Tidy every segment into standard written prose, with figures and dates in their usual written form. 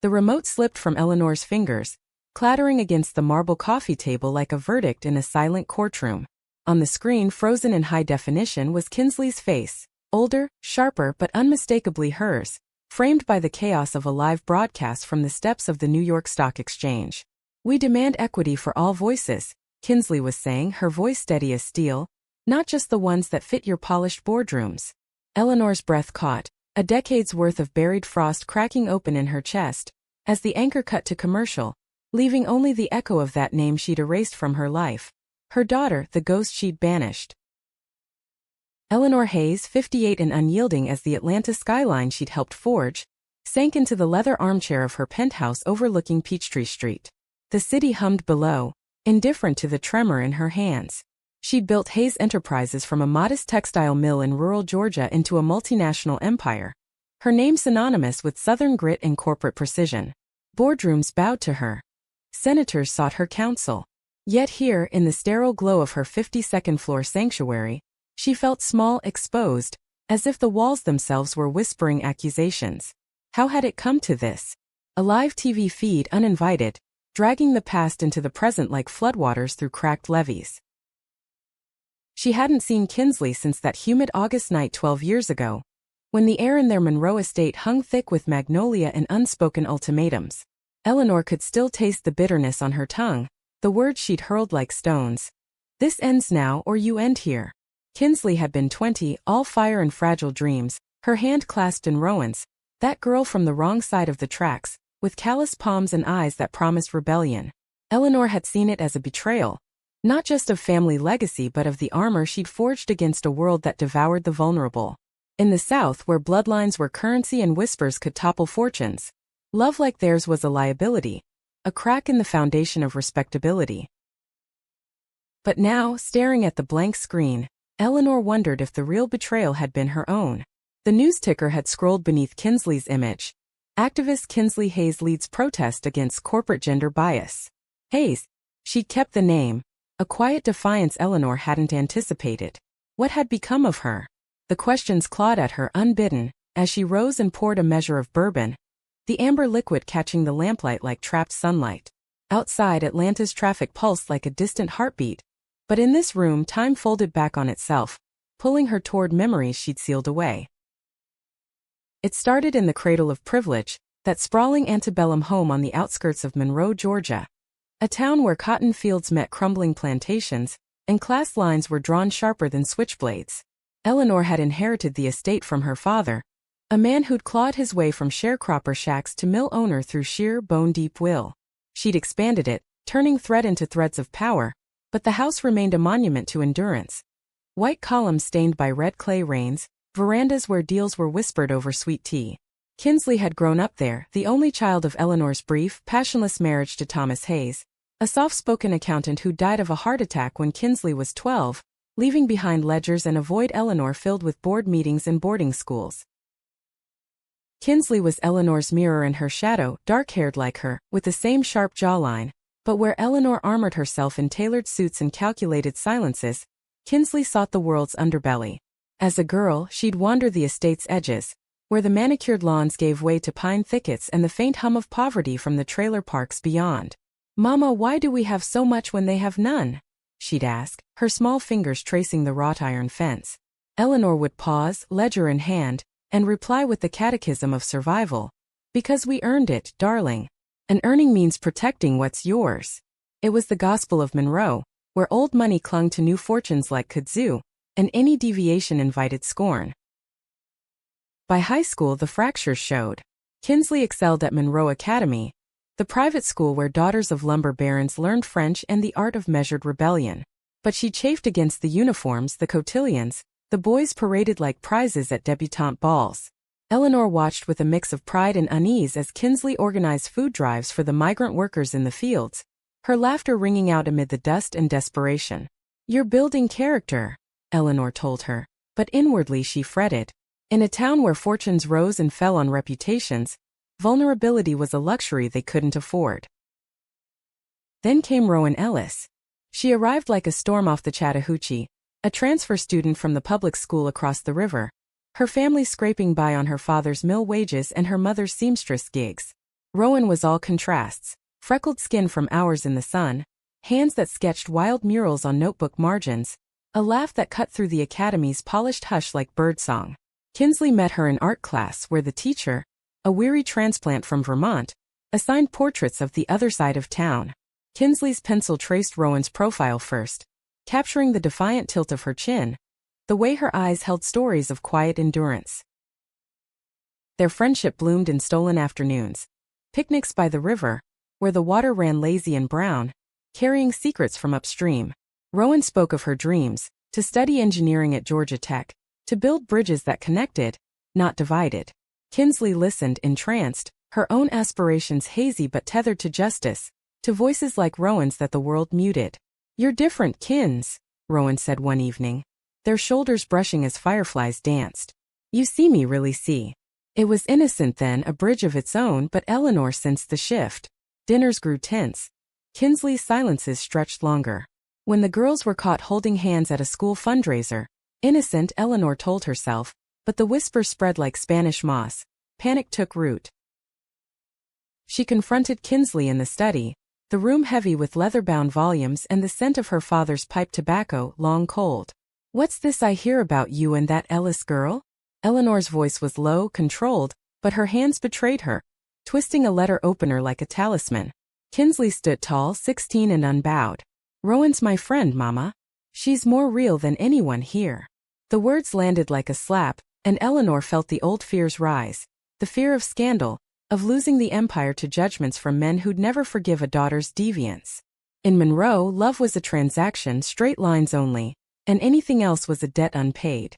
The remote slipped from Eleanor's fingers, clattering against the marble coffee table like a verdict in a silent courtroom. On the screen, frozen in high definition, was Kinsley's face, older, sharper but unmistakably hers, framed by the chaos of a live broadcast from the steps of the New York Stock Exchange. "We demand equity for all voices," Kinsley was saying, her voice steady as steel, "not just the ones that fit your polished boardrooms." Eleanor's breath caught, a decade's worth of buried frost cracking open in her chest, as the anchor cut to commercial, leaving only the echo of that name she'd erased from her life. Her daughter, the ghost she'd banished. Eleanor Hayes, 58 and unyielding as the Atlanta skyline she'd helped forge, sank into the leather armchair of her penthouse overlooking Peachtree Street. The city hummed below, indifferent to the tremor in her hands. She'd built Hayes Enterprises from a modest textile mill in rural Georgia into a multinational empire. Her name synonymous with Southern grit and corporate precision. Boardrooms bowed to her. Senators sought her counsel. Yet here, in the sterile glow of her 52nd-floor sanctuary, she felt small, exposed, as if the walls themselves were whispering accusations. How had it come to this? A live TV feed uninvited, dragging the past into the present like floodwaters through cracked levees. She hadn't seen Kinsley since that humid August night 12 years ago, when the air in their Monroe estate hung thick with magnolia and unspoken ultimatums. Eleanor could still taste the bitterness on her tongue, the words she'd hurled like stones. "This ends now or you end here." Kinsley had been 20, all fire and fragile dreams, her hand clasped in Rowan's, that girl from the wrong side of the tracks, with callous palms and eyes that promised rebellion. Eleanor had seen it as a betrayal, not just of family legacy but of the armor she'd forged against a world that devoured the vulnerable. In the South, where bloodlines were currency and whispers could topple fortunes, love like theirs was a liability, a crack in the foundation of respectability. But now, staring at the blank screen, Eleanor wondered if the real betrayal had been her own. The news ticker had scrolled beneath Kinsley's image. Activist Kinsley Hayes leads protest against corporate gender bias. Hayes. She'd kept the name, a quiet defiance Eleanor hadn't anticipated. What had become of her? The questions clawed at her unbidden, as she rose and poured a measure of bourbon, the amber liquid catching the lamplight like trapped sunlight. Outside, Atlanta's traffic pulsed like a distant heartbeat, but in this room time folded back on itself, pulling her toward memories she'd sealed away. It started in the cradle of privilege, that sprawling antebellum home on the outskirts of Monroe, Georgia, a town where cotton fields met crumbling plantations, and class lines were drawn sharper than switchblades. Eleanor had inherited the estate from her father, a man who'd clawed his way from sharecropper shacks to mill owner through sheer bone-deep will. She'd expanded it, turning thread into threads of power, but the house remained a monument to endurance. White columns stained by red clay rains, verandas where deals were whispered over sweet tea. Kinsley had grown up there, the only child of Eleanor's brief, passionless marriage to Thomas Hayes, a soft-spoken accountant who died of a heart attack when Kinsley was 12, leaving behind ledgers and a void Eleanor filled with board meetings and boarding schools. Kinsley was Eleanor's mirror and her shadow, dark-haired like her, with the same sharp jawline, but where Eleanor armored herself in tailored suits and calculated silences, Kinsley sought the world's underbelly. As a girl, she'd wander the estate's edges, where the manicured lawns gave way to pine thickets and the faint hum of poverty from the trailer parks beyond. "Mama, why do we have so much when they have none?" she'd ask, her small fingers tracing the wrought iron fence. Eleanor would pause, ledger in hand, and reply with the catechism of survival. "Because we earned it, darling. And earning means protecting what's yours." It was the gospel of Monroe, where old money clung to new fortunes like kudzu, and any deviation invited scorn. By high school, the fractures showed. Kinsley excelled at Monroe Academy, the private school where daughters of lumber barons learned French and the art of measured rebellion. But she chafed against the uniforms, the cotillions, the boys paraded like prizes at debutante balls. Eleanor watched with a mix of pride and unease as Kinsley organized food drives for the migrant workers in the fields, her laughter ringing out amid the dust and desperation. "You're building character," Eleanor told her, but inwardly she fretted. In a town where fortunes rose and fell on reputations, vulnerability was a luxury they couldn't afford. Then came Rowan Ellis. She arrived like a storm off the Chattahoochee, a transfer student from the public school across the river, her family scraping by on her father's mill wages and her mother's seamstress gigs. Rowan was all contrasts: freckled skin from hours in the sun, hands that sketched wild murals on notebook margins, a laugh that cut through the academy's polished hush like birdsong. Kinsley met her in art class where the teacher, a weary transplant from Vermont, assigned portraits of the other side of town. Kinsley's pencil traced Rowan's profile first, capturing the defiant tilt of her chin, the way her eyes held stories of quiet endurance. Their friendship bloomed in stolen afternoons, picnics by the river, where the water ran lazy and brown, carrying secrets from upstream. Rowan spoke of her dreams: to study engineering at Georgia Tech, to build bridges that connected, not divided. Kinsley listened, entranced, her own aspirations hazy but tethered to justice, to voices like Rowan's that the world muted. "You're different, Kins," Rowan said one evening, their shoulders brushing as fireflies danced. "You see me really see." It was innocent then, a bridge of its own, but Eleanor sensed the shift. Dinners grew tense. Kinsley's silences stretched longer. When the girls were caught holding hands at a school fundraiser, innocent, Eleanor told herself, but the whisper spread like Spanish moss. Panic took root. She confronted Kinsley in the study, the room heavy with leather-bound volumes and the scent of her father's pipe tobacco, long cold. "What's this I hear about you and that Ellis girl?" Eleanor's voice was low, controlled, but her hands betrayed her, twisting a letter opener like a talisman. Kinsley stood tall, 16 and unbowed. "Rowan's my friend, Mama. She's more real than anyone here." The words landed like a slap, and Eleanor felt the old fears rise. The fear of scandal, of losing the empire to judgments from men who'd never forgive a daughter's deviance. In Monroe, love was a transaction, straight lines only, and anything else was a debt unpaid.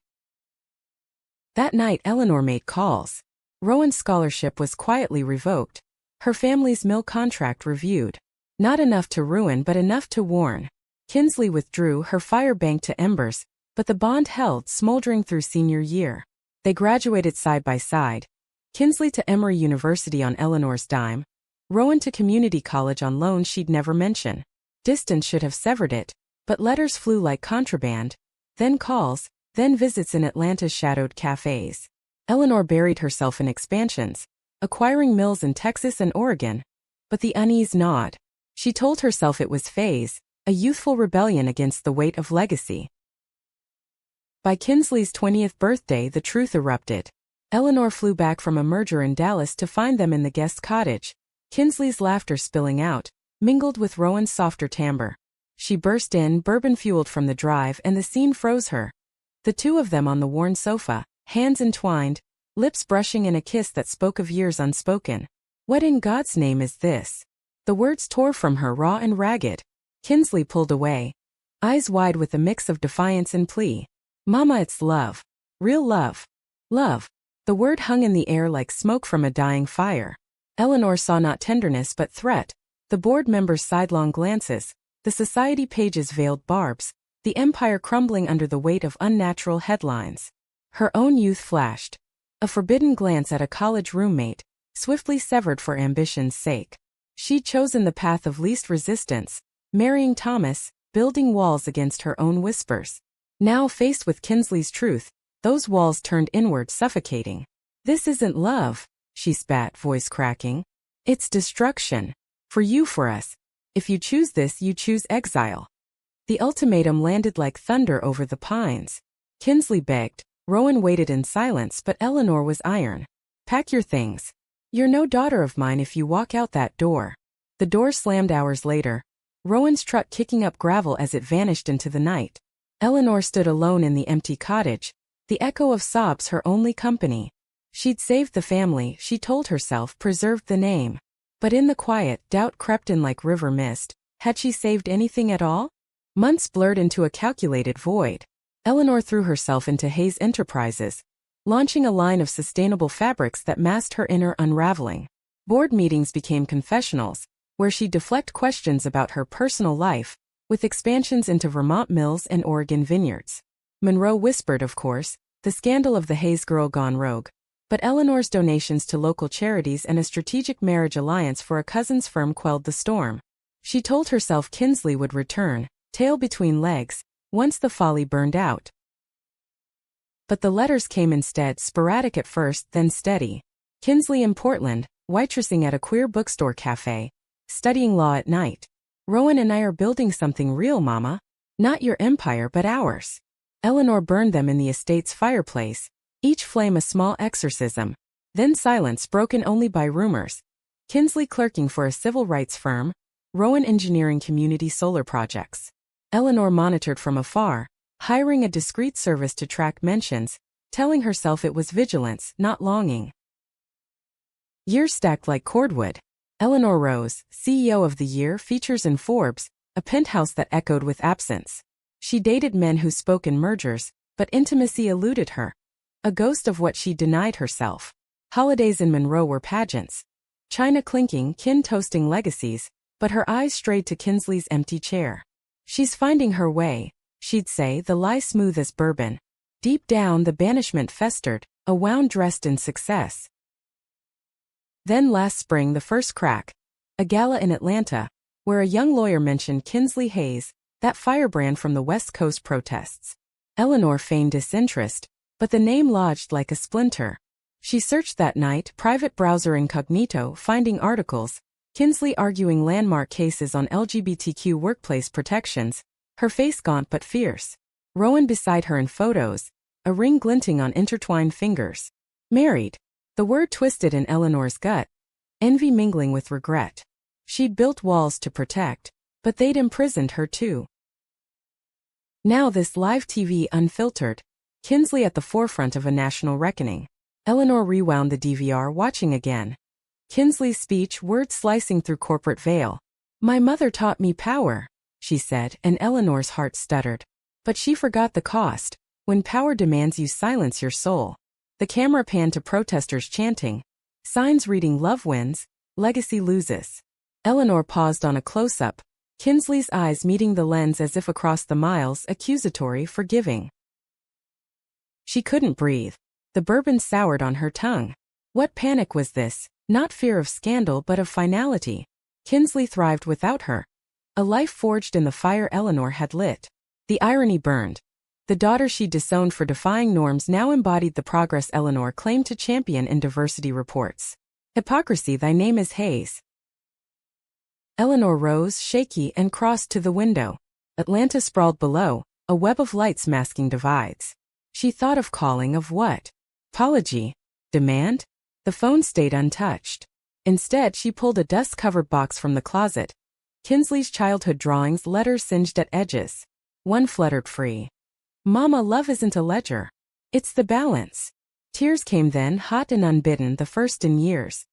That night Eleanor made calls. Rowan's scholarship was quietly revoked, her family's mill contract reviewed. Not enough to ruin but enough to warn. Kinsley withdrew, her fire banked to embers, but the bond held, smoldering through senior year. They graduated side by side. Kinsley to Emory University on Eleanor's dime, Rowan to community college on loans she'd never mention. Distance should have severed it, but letters flew like contraband, then calls, then visits in Atlanta's shadowed cafes. Eleanor buried herself in expansions, acquiring mills in Texas and Oregon, but the unease gnawed. She told herself it was phase, a youthful rebellion against the weight of legacy. By Kinsley's 20th birthday the truth erupted. Eleanor flew back from a merger in Dallas to find them in the guest cottage, Kinsley's laughter spilling out, mingled with Rowan's softer timbre. She burst in, bourbon-fueled from the drive, and the scene froze her. The two of them on the worn sofa, hands entwined, lips brushing in a kiss that spoke of years unspoken. "What in God's name is this?" The words tore from her, raw and ragged. Kinsley pulled away, eyes wide with a mix of defiance and plea. "Mama, it's love. Real love. Love." The word hung in the air like smoke from a dying fire. Eleanor saw not tenderness but threat, the board members' sidelong glances, the society pages' veiled barbs, the empire crumbling under the weight of unnatural headlines. Her own youth flashed. A forbidden glance at a college roommate, swiftly severed for ambition's sake. She'd chosen the path of least resistance, marrying Thomas, building walls against her own whispers. Now faced with Kinsley's truth, those walls turned inward, suffocating. "This isn't love," she spat, voice cracking. "It's destruction. For you, for us. If you choose this, you choose exile." The ultimatum landed like thunder over the pines. Kinsley begged. Rowan waited in silence, but Eleanor was iron. "Pack your things. You're no daughter of mine if you walk out that door." The door slammed hours later, Rowan's truck kicking up gravel as it vanished into the night. Eleanor stood alone in the empty cottage, the echo of sobs her only company. She'd saved the family, she told herself, preserved the name. But in the quiet, doubt crept in like river mist. Had she saved anything at all? Months blurred into a calculated void. Eleanor threw herself into Hayes Enterprises, launching a line of sustainable fabrics that masked her inner unraveling. Board meetings became confessionals, where she'd deflect questions about her personal life, with expansions into Vermont mills and Oregon vineyards. Monroe whispered, of course, the scandal of the Hayes girl gone rogue. But Eleanor's donations to local charities and a strategic marriage alliance for a cousin's firm quelled the storm. She told herself Kinsley would return, tail between legs, once the folly burned out. But the letters came instead, sporadic at first, then steady. "Kinsley in Portland, waitressing at a queer bookstore cafe, studying law at night. Rowan and I are building something real, Mama. Not your empire but ours. Eleanor burned them in the estate's fireplace, each flame a small exorcism. Then silence broken only by rumors. Kinsley clerking for a civil rights firm, Rowan engineering community solar projects. Eleanor monitored from afar, hiring a discreet service to track mentions, telling herself it was vigilance, not longing. Years stacked like cordwood. Eleanor Rose, CEO of the Year features in Forbes, a penthouse that echoed with absence. She dated men who spoke in mergers, but intimacy eluded her. A ghost of what she denied herself. Holidays in Monroe were pageants. China clinking, kin toasting legacies, but her eyes strayed to Kinsley's empty chair. She's finding her way, she'd say, the lie smooth as bourbon. Deep down the banishment festered, a wound dressed in success. Then last spring the first crack. A gala in Atlanta, where a young lawyer mentioned Kinsley Hayes, that firebrand from the West Coast protests. Eleanor feigned disinterest, but the name lodged like a splinter. She searched that night, private browser incognito, finding articles, Kinsley arguing landmark cases on LGBTQ workplace protections, her face gaunt but fierce. Rowan beside her in photos, a ring glinting on intertwined fingers. Married. The word twisted in Eleanor's gut, envy mingling with regret. She'd built walls to protect, but they'd imprisoned her too. Now this live TV unfiltered, Kinsley at the forefront of a national reckoning. Eleanor rewound the DVR, watching again. Kinsley's speech, words slicing through corporate veil. My mother taught me power, she said, and Eleanor's heart stuttered. But she forgot the cost. When power demands you silence your soul. The camera panned to protesters chanting. Signs reading love wins, legacy loses. Eleanor paused on a close-up, Kinsley's eyes meeting the lens as if across the miles, accusatory, forgiving. She couldn't breathe. The bourbon soured on her tongue. What panic was this? Not fear of scandal but of finality. Kinsley thrived without her. A life forged in the fire Eleanor had lit. The irony burned. The daughter she disowned for defying norms now embodied the progress Eleanor claimed to champion in diversity reports. Hypocrisy, thy name is Hayes. Eleanor rose, shaky, and crossed to the window. Atlanta sprawled below, a web of lights masking divides. She thought of calling, of what? Apology? Demand? The phone stayed untouched. Instead, she pulled a dust-covered box from the closet. Kinsley's childhood drawings, letters singed at edges. One fluttered free. Mama, love isn't a ledger. It's the balance. Tears came then, hot and unbidden, the first in years.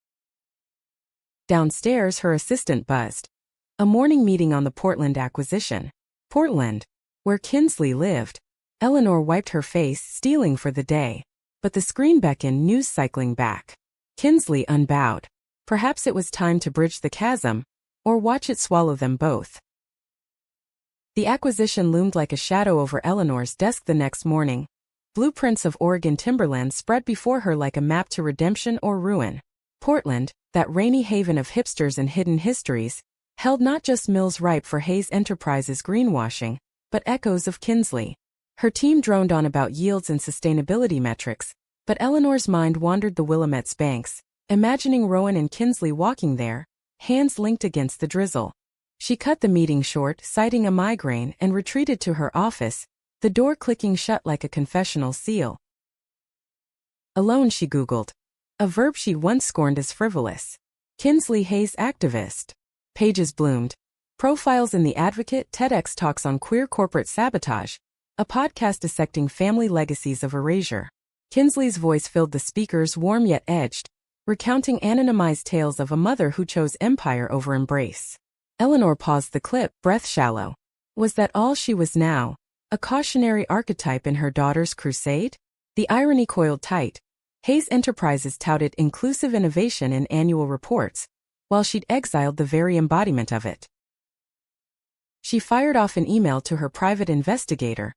Downstairs, her assistant buzzed. A morning meeting on the Portland acquisition. Portland, where Kinsley lived. Eleanor wiped her face, stealing for the day. But the screen beckoned, news cycling back. Kinsley unbowed. Perhaps it was time to bridge the chasm, or watch it swallow them both. The acquisition loomed like a shadow over Eleanor's desk the next morning. Blueprints of Oregon timberland spread before her like a map to redemption or ruin. Portland, that rainy haven of hipsters and hidden histories, held not just mills ripe for Hayes Enterprises greenwashing, but echoes of Kinsley. Her team droned on about yields and sustainability metrics, but Eleanor's mind wandered the Willamette's banks, imagining Rowan and Kinsley walking there, hands linked against the drizzle. She cut the meeting short, citing a migraine, and retreated to her office, the door clicking shut like a confessional seal. Alone, she Googled. A verb she'd once scorned as frivolous. Kinsley Hayes activist. Pages bloomed. Profiles in The Advocate, TEDx talks on queer corporate sabotage, a podcast dissecting family legacies of erasure. Kinsley's voice filled the speakers, warm yet edged, recounting anonymized tales of a mother who chose empire over embrace. Eleanor paused the clip, breath shallow. Was that all she was now? A cautionary archetype in her daughter's crusade? The irony coiled tight. Hayes Enterprises touted inclusive innovation in annual reports, while she'd exiled the very embodiment of it. She fired off an email to her private investigator,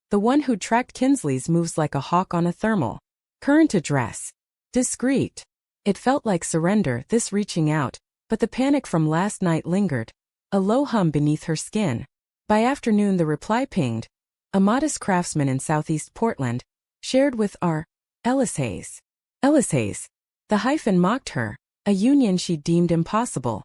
the one who tracked Kinsley's moves like a hawk on a thermal. Current address. Discreet. It felt like surrender, this reaching out, but the panic from last night lingered, a low hum beneath her skin. By afternoon the reply pinged. A modest craftsman in southeast Portland, shared with R. Ellis Hayes. Ellis Hayes. The hyphen mocked her. a union she deemed impossible.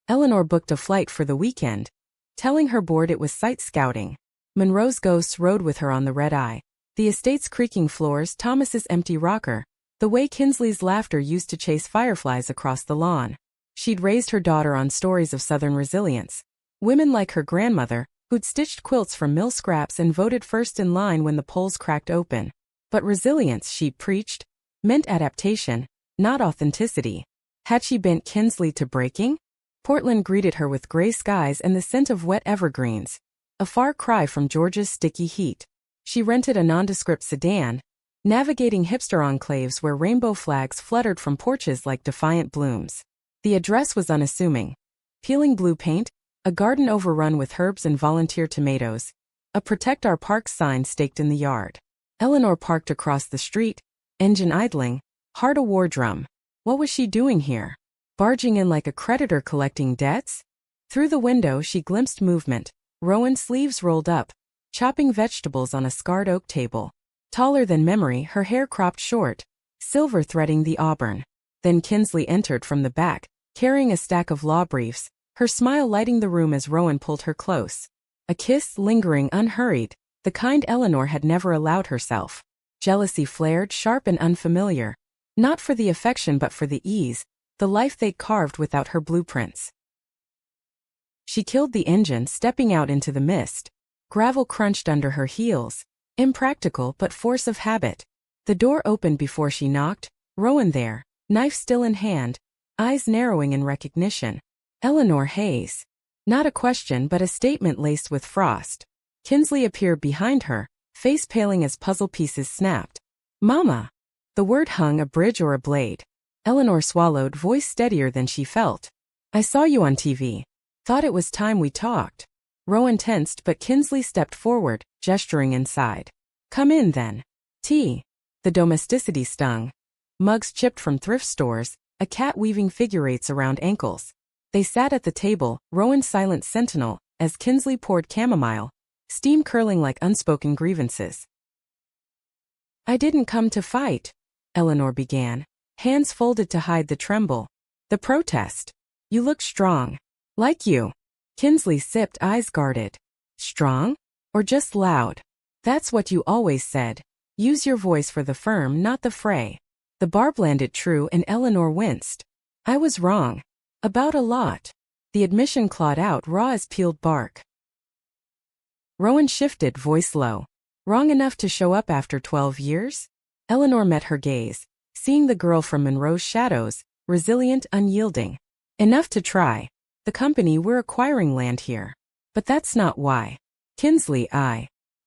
Eleanor booked a flight for the weekend, telling her board it was sight scouting. Monroe's ghosts rode with her on the red-eye, the estate's creaking floors, Thomas's empty rocker, the way Kinsley's laughter used to chase fireflies across the lawn. She'd raised her daughter on stories of Southern resilience. Women like her grandmother, who'd stitched quilts from mill scraps and voted first in line when the polls cracked open. But resilience, she preached, meant adaptation, not authenticity. Had she bent Kinsley to breaking? Portland greeted her with gray skies and the scent of wet evergreens, a far cry from Georgia's sticky heat. She rented a nondescript sedan, navigating hipster enclaves where rainbow flags fluttered from porches like defiant blooms. The address was unassuming. Peeling blue paint, a garden overrun with herbs and volunteer tomatoes, a Protect Our Parks sign staked in the yard. Eleanor parked across the street, engine idling, heart a war drum. What was she doing here? Barging in like a creditor collecting debts? Through the window she glimpsed movement, Rowan's sleeves rolled up, chopping vegetables on a scarred oak table. Taller than memory, her hair cropped short, silver threading the auburn. Then Kinsley entered from the back, carrying a stack of law briefs, her smile lighting the room as Rowan pulled her close. A kiss, lingering, unhurried, the kind Eleanor had never allowed herself. Jealousy flared, sharp and unfamiliar. Not for the affection but for the ease, the life they'd carved without her blueprints. She killed the engine, stepping out into the mist. Gravel crunched under her heels. Impractical but force of habit. The door opened before she knocked, Rowan there, knife still in hand, eyes narrowing in recognition. Eleanor Hayes. Not a question but a statement laced with frost. Kinsley appeared behind her, face paling as puzzle pieces snapped. Mama! The word hung a bridge or a blade. Eleanor swallowed, voice steadier than she felt. I saw you on TV. Thought it was time we talked. Rowan tensed but Kinsley stepped forward, gesturing inside. Come in then. Tea. The domesticity stung. Mugs chipped from thrift stores, a cat weaving figure eights around ankles. They sat at the table, Rowan silent sentinel, as Kinsley poured chamomile, steam curling like unspoken grievances. I didn't come to fight, Eleanor began, hands folded to hide the tremble. The protest. You look strong. Like you. Kinsley sipped, eyes guarded. Strong? Or just loud? That's what you always said. Use your voice for the firm, not the fray. The barb landed true and Eleanor winced. I was wrong. About a lot. The admission clawed out, raw as peeled bark. Rowan shifted, voice low. Wrong enough to show up after 12 years? Eleanor met her gaze, seeing the girl from Monroe's shadows, resilient, unyielding. Enough to try. The company, we're acquiring land here. But that's not why. Kinsley,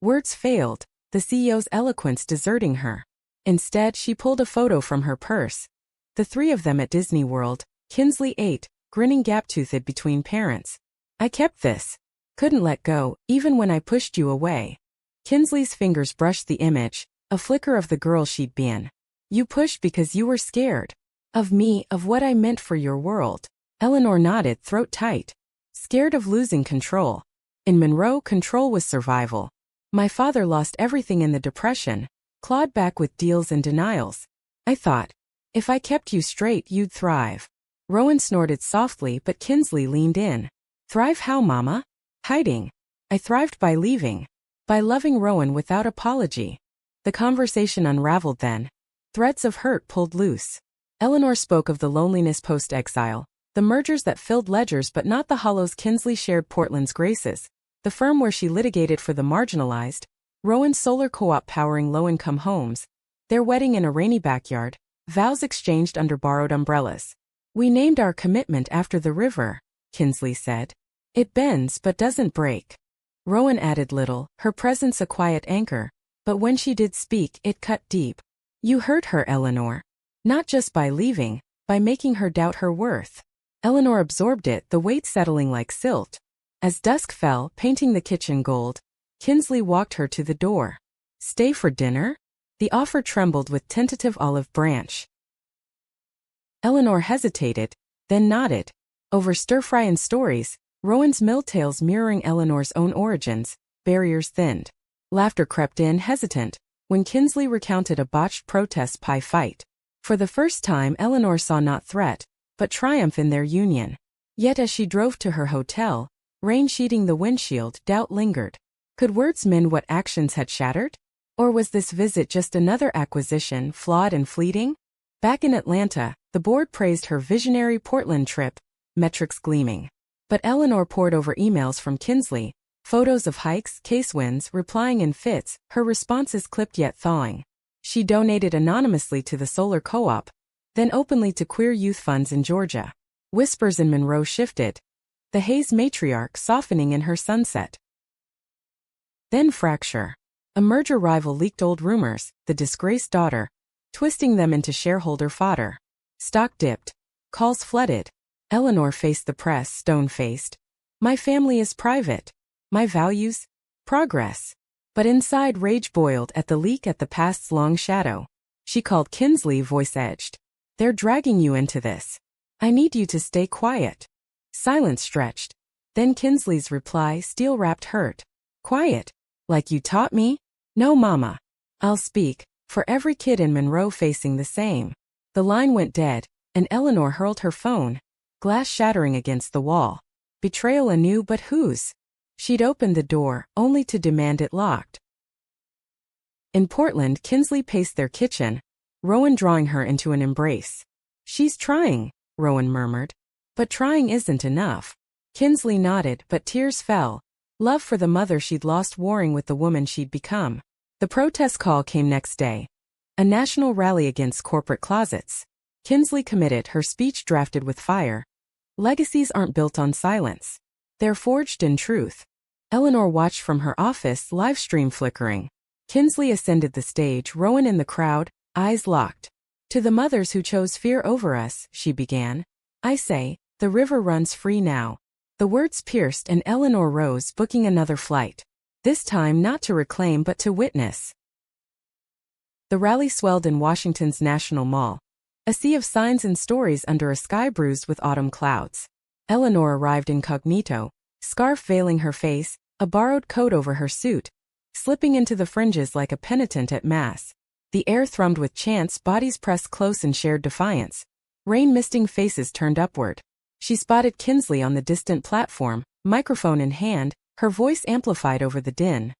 Words failed, the CEO's eloquence deserting her. Instead, she pulled a photo from her purse. The three of them at Disney World, Kinsley 8, grinning gap-toothed between parents. I kept this. Couldn't let go, even when I pushed you away. Kinsley's fingers brushed the image, a flicker of the girl she'd been. You pushed because you were scared. Of me, of what I meant for your world. Eleanor nodded, throat tight. Scared of losing control. In Monroe, control was survival. My father lost everything in the Depression, clawed back with deals and denials. I thought, if I kept you straight, you'd thrive. Rowan snorted softly, but Kinsley leaned in. Thrive how, Mama? Hiding. I thrived by leaving. By loving Rowan without apology. The conversation unraveled then. Threads of hurt pulled loose. Eleanor spoke of the loneliness post-exile, the mergers that filled ledgers but not the hollows. Kinsley shared Portland's graces, the firm where she litigated for the marginalized, Rowan's solar co-op powering low-income homes, their wedding in a rainy backyard, vows exchanged under borrowed umbrellas. We named our commitment after the river, Kinsley said. It bends but doesn't break. Rowan added little, her presence a quiet anchor, but when she did speak, it cut deep. You hurt her, Eleanor. Not just by leaving, by making her doubt her worth. Eleanor absorbed it, the weight settling like silt. As dusk fell, painting the kitchen gold, Kinsley walked her to the door. Stay for dinner? The offer trembled with tentative olive branch. Eleanor hesitated, then nodded. Over stir-fry and stories, Rowan's mill tales mirroring Eleanor's own origins, barriers thinned. Laughter crept in, hesitant, when Kinsley recounted a botched protest pie fight. For the first time, Eleanor saw not threat, but triumph in their union. Yet as she drove to her hotel, rain sheeting the windshield, doubt lingered. Could words mend what actions had shattered? Or was this visit just another acquisition, flawed and fleeting? Back in Atlanta, the board praised her visionary Portland trip, metrics gleaming. But Eleanor pored over emails from Kinsley, photos of hikes, case wins, replying in fits, her responses clipped yet thawing. She donated anonymously to the Solar Co-op, then openly to queer youth funds in Georgia. Whispers in Monroe shifted, the Hayes matriarch softening in her sunset. Then fracture. A merger rival leaked old rumors, the disgraced daughter, twisting them into shareholder fodder. Stock dipped. Calls flooded. Eleanor faced the press, stone-faced. My family is private. My values? Progress. But inside rage boiled at the leak at the past's long shadow. She called Kinsley, voice-edged. They're dragging you into this. I need you to stay quiet. Silence stretched. Then Kinsley's reply, steel-wrapped hurt. Quiet. Like you taught me? No, Mama. I'll speak, for every kid in Monroe facing the same. The line went dead, and Eleanor hurled her phone, glass shattering against the wall. Betrayal anew, but whose? She'd opened the door, only to demand it locked. In Portland, Kinsley paced their kitchen, Rowan drawing her into an embrace. She's trying, Rowan murmured. But trying isn't enough. Kinsley nodded, but tears fell. Love for the mother she'd lost warring with the woman she'd become. The protest call came next day. A national rally against corporate closets. Kinsley committed, her speech drafted with fire. Legacies aren't built on silence. They're forged in truth. Eleanor watched from her office, live stream flickering. Kinsley ascended the stage, Rowan in the crowd, eyes locked. To the mothers who chose fear over us, she began. I say, the river runs free now. The words pierced and Eleanor rose, booking another flight. This time not to reclaim but to witness. The rally swelled in Washington's National Mall. A sea of signs and stories under a sky bruised with autumn clouds. Eleanor arrived incognito, scarf veiling her face, a borrowed coat over her suit, slipping into the fringes like a penitent at mass. The air thrummed with chants, bodies pressed close in shared defiance. Rain-misting faces turned upward. She spotted Kinsley on the distant platform, microphone in hand, her voice amplified over the din.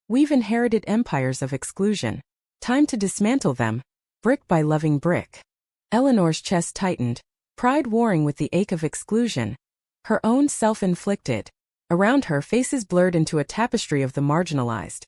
We've inherited empires of exclusion. Time to dismantle them, brick by loving brick. Eleanor's chest tightened, pride warring with the ache of exclusion. Her own self-inflicted. Around her, faces blurred into a tapestry of the marginalized.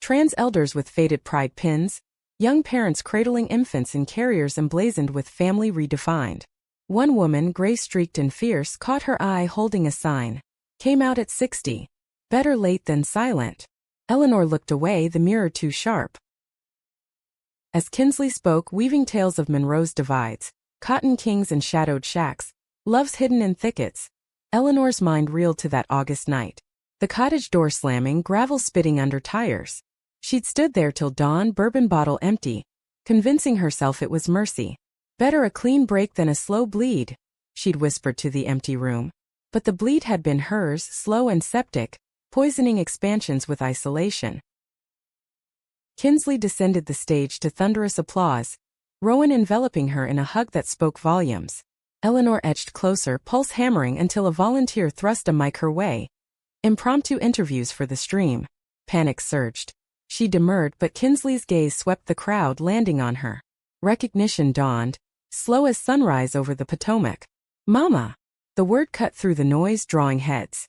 Trans elders with faded pride pins, young parents cradling infants in carriers emblazoned with family redefined. One woman, gray-streaked and fierce, caught her eye holding a sign. Came out at 60. Better late than silent. Eleanor looked away, the mirror too sharp. As Kinsley spoke, weaving tales of Monroe's divides, cotton kings and shadowed shacks, loves hidden in thickets, Eleanor's mind reeled to that August night. The cottage door slamming, gravel spitting under tires. She'd stood there till dawn, bourbon bottle empty, convincing herself it was mercy. Better a clean break than a slow bleed, she'd whispered to the empty room. But the bleed had been hers, slow and septic, poisoning expansions with isolation. Kinsley descended the stage to thunderous applause, Rowan enveloping her in a hug that spoke volumes. Eleanor edged closer, pulse hammering until a volunteer thrust a mic her way. Impromptu interviews for the stream. Panic surged. She demurred, but Kinsley's gaze swept the crowd, landing on her. Recognition dawned, slow as sunrise over the Potomac. Mama! The word cut through the noise, drawing heads.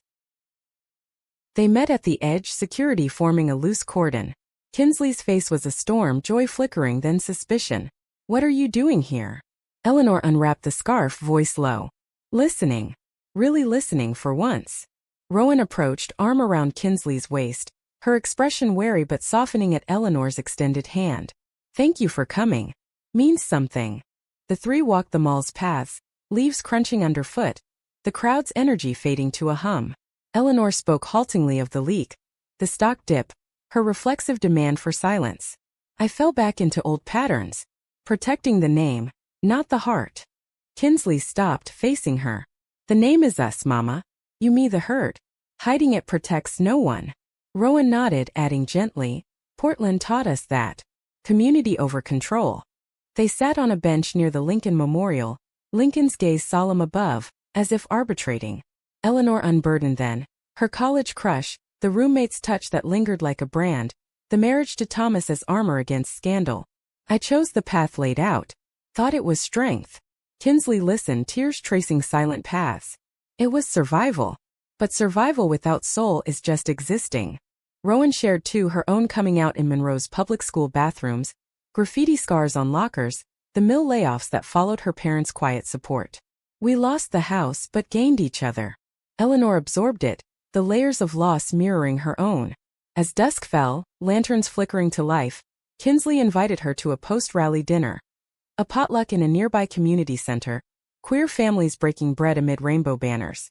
They met at the edge, security forming a loose cordon. Kinsley's face was a storm, joy flickering, then suspicion. What are you doing here? Eleanor unwrapped the scarf, voice low. Listening. Really listening for once. Rowan approached, arm around Kinsley's waist, her expression wary but softening at Eleanor's extended hand. Thank you for coming. Means something. The three walked the mall's paths, leaves crunching underfoot, the crowd's energy fading to a hum. Eleanor spoke haltingly of the leak, the stock dip, her reflexive demand for silence. I fell back into old patterns, protecting the name, not the heart. Kinsley stopped, facing her. The name is us, Mama. You me the hurt. Hiding it protects no one. Rowan nodded, adding gently, Portland taught us that. Community over control. They sat on a bench near the Lincoln Memorial, Lincoln's gaze solemn above, as if arbitrating. Eleanor unburdened then. Her college crush, the roommate's touch that lingered like a brand, the marriage to Thomas as armor against scandal. I chose the path laid out. Thought it was strength. Kinsley listened, tears tracing silent paths. It was survival. But survival without soul is just existing. Rowan shared too her own coming out in Monroe's public school bathrooms, graffiti scars on lockers, the mill layoffs that followed her parents' quiet support. We lost the house but gained each other. Eleanor absorbed it, the layers of loss mirroring her own. As dusk fell, lanterns flickering to life, Kinsley invited her to a post-rally dinner. A potluck in a nearby community center, queer families breaking bread amid rainbow banners.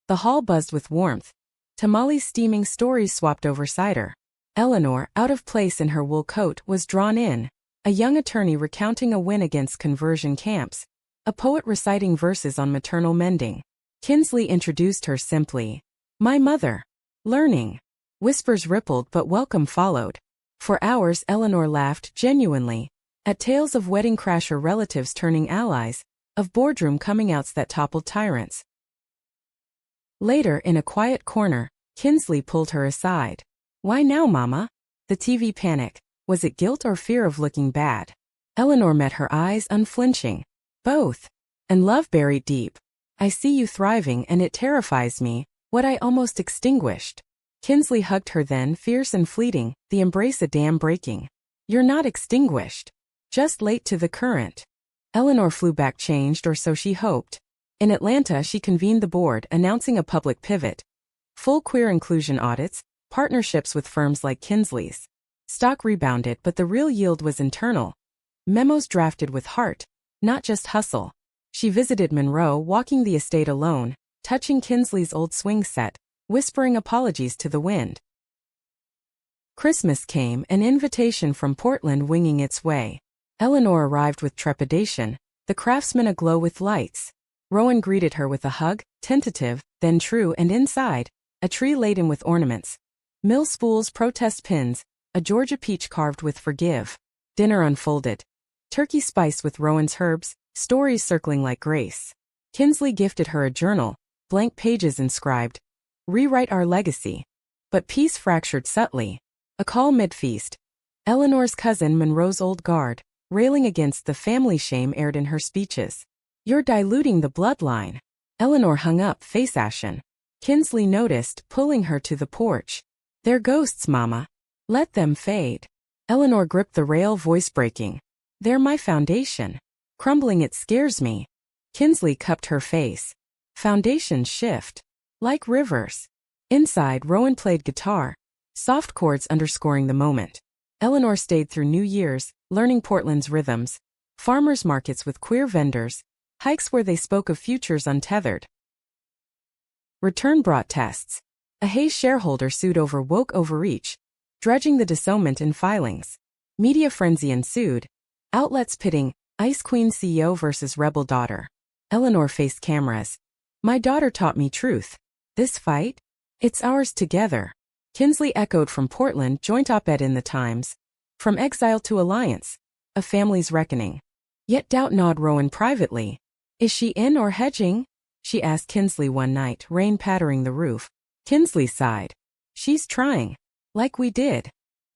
The hall buzzed with warmth. Tamales steaming, stories swapped over cider. Eleanor, out of place in her wool coat, was drawn in. A young attorney recounting a win against conversion camps. A poet reciting verses on maternal mending. Kinsley introduced her simply. My mother. Learning. Whispers rippled but welcome followed. For hours Eleanor laughed genuinely. At tales of wedding crasher relatives turning allies, of boardroom coming-outs that toppled tyrants. Later, in a quiet corner, Kinsley pulled her aside. Why now, Mama? The TV panic. Was it guilt or fear of looking bad? Eleanor met her eyes unflinching. Both. And love buried deep. I see you thriving and it terrifies me, what I almost extinguished. Kinsley hugged her then, fierce and fleeting, the embrace a dam breaking. You're not extinguished. Just late to the current. Eleanor flew back changed, or so she hoped. In Atlanta she convened the board, announcing a public pivot. Full queer inclusion audits, partnerships with firms like Kinsley's. Stock rebounded but the real yield was internal. Memos drafted with heart, not just hustle. She visited Monroe, walking the estate alone, touching Kinsley's old swing set, whispering apologies to the wind. Christmas came, an invitation from Portland winging its way. Eleanor arrived with trepidation, the craftsman aglow with lights. Rowan greeted her with a hug, tentative, then true, and inside, a tree laden with ornaments. Mill spools, protest pins, a Georgia peach carved with forgive. Dinner unfolded. Turkey spiced with Rowan's herbs, stories circling like grace. Kinsley gifted her a journal, blank pages inscribed, Rewrite our legacy. But peace fractured subtly. A call mid-feast. Eleanor's cousin, Monroe's old guard, railing against the family shame aired in her speeches. You're diluting the bloodline. Eleanor hung up, face ashen. Kinsley noticed, pulling her to the porch. They're ghosts, Mama. Let them fade. Eleanor gripped the rail, voice breaking. They're my foundation. Crumbling it scares me. Kinsley cupped her face. Foundations shift. Like rivers. Inside, Rowan played guitar, soft chords underscoring the moment. Eleanor stayed through New Year's, learning Portland's rhythms. Farmers markets with queer vendors. Hikes where they spoke of futures untethered. Return brought tests. A Hayes shareholder sued over woke overreach, dredging the disowned in filings. Media frenzy ensued. Outlets pitting Ice Queen CEO versus rebel daughter. Eleanor faced cameras. My daughter taught me truth. This fight? It's ours together. Kinsley echoed from Portland, joint op-ed in the Times. From exile to alliance. A family's reckoning. Yet doubt gnawed Rowan privately. Is she in or hedging? She asked Kinsley one night, rain pattering the roof. Kinsley sighed. She's trying. Like we did.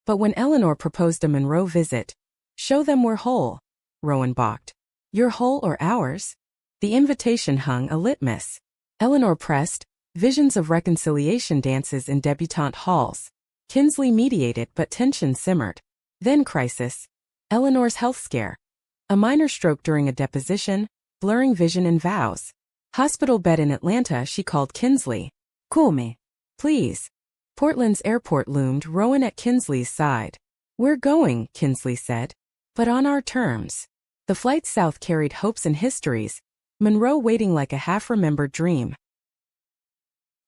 But when Eleanor proposed a Monroe visit, show them we're whole. Rowan balked. You're whole or ours? The invitation hung a litmus. Eleanor pressed, visions of reconciliation dances in debutante halls. Kinsley mediated but tension simmered. Then crisis. Eleanor's health scare. A minor stroke during a deposition, blurring vision and vows. Hospital bed in Atlanta, she called Kinsley. Cool me. Please. Portland's airport loomed, Rowan at Kinsley's side. We're going, Kinsley said. But on our terms. The flight south carried hopes and histories, Monroe waiting like a half-remembered dream.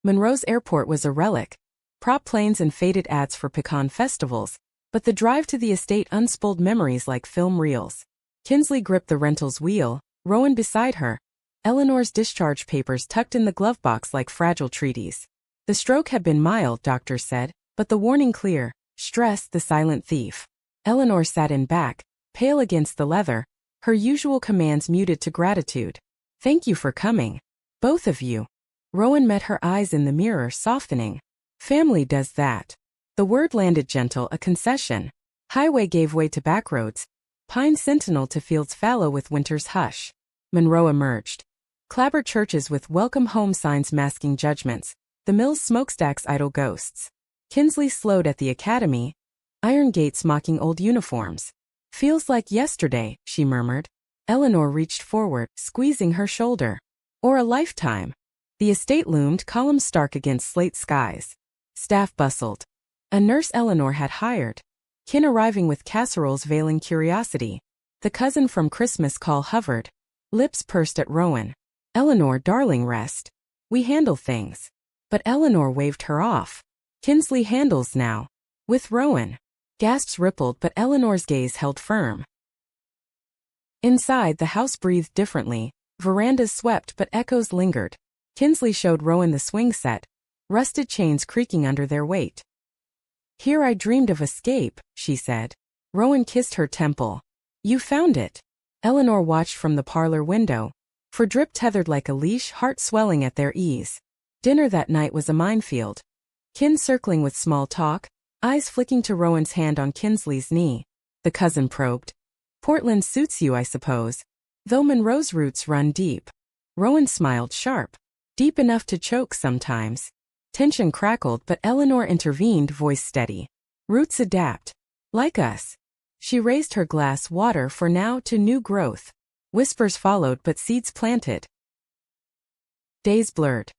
Monroe's airport was a relic. Prop planes and faded ads for pecan festivals, but the drive to the estate unspooled memories like film reels. Kinsley gripped the rental's wheel, Rowan beside her. Eleanor's discharge papers tucked in the glove box like fragile treaties. The stroke had been mild, doctors said, but the warning clear. Stress, the silent thief. Eleanor sat in back, pale against the leather, her usual commands muted to gratitude. Thank you for coming. Both of you. Rowan met her eyes in the mirror, softening. Family does that. The word landed gentle, a concession. Highway gave way to backroads. Pine sentinel to fields fallow with winter's hush. Monroe emerged. Clabbered churches with welcome home signs masking judgments. The mill's smokestacks idle ghosts. Kinsley slowed at the academy. Iron gates mocking old uniforms. Feels like yesterday, she murmured. Eleanor reached forward, squeezing her shoulder. Or a lifetime. The estate loomed, columns stark against slate skies. Staff bustled. A nurse Eleanor had hired. Kin arriving with casseroles veiling curiosity. The cousin from Christmas call hovered. Lips pursed at Rowan. Eleanor, darling, rest. We handle things. But Eleanor waved her off. Kinsley handles now. With Rowan. Gasps rippled, but Eleanor's gaze held firm. Inside, the house breathed differently. Verandas swept, but echoes lingered. Kinsley showed Rowan the swing set. Rusted chains creaking under their weight. Here I dreamed of escape, she said. Rowan kissed her temple. You found it. Eleanor watched from the parlor window. For drip tethered like a leash, heart swelling at their ease. Dinner that night was a minefield. Kin circling with small talk, eyes flicking to Rowan's hand on Kinsley's knee. The cousin probed. Portland suits you, I suppose. Though Monroe's roots run deep. Rowan smiled sharp. Deep enough to choke sometimes. Tension crackled, but Eleanor intervened, voice steady. Roots adapt. Like us. She raised her glass, water for now to new growth. Whispers followed, but seeds planted. Days blurred.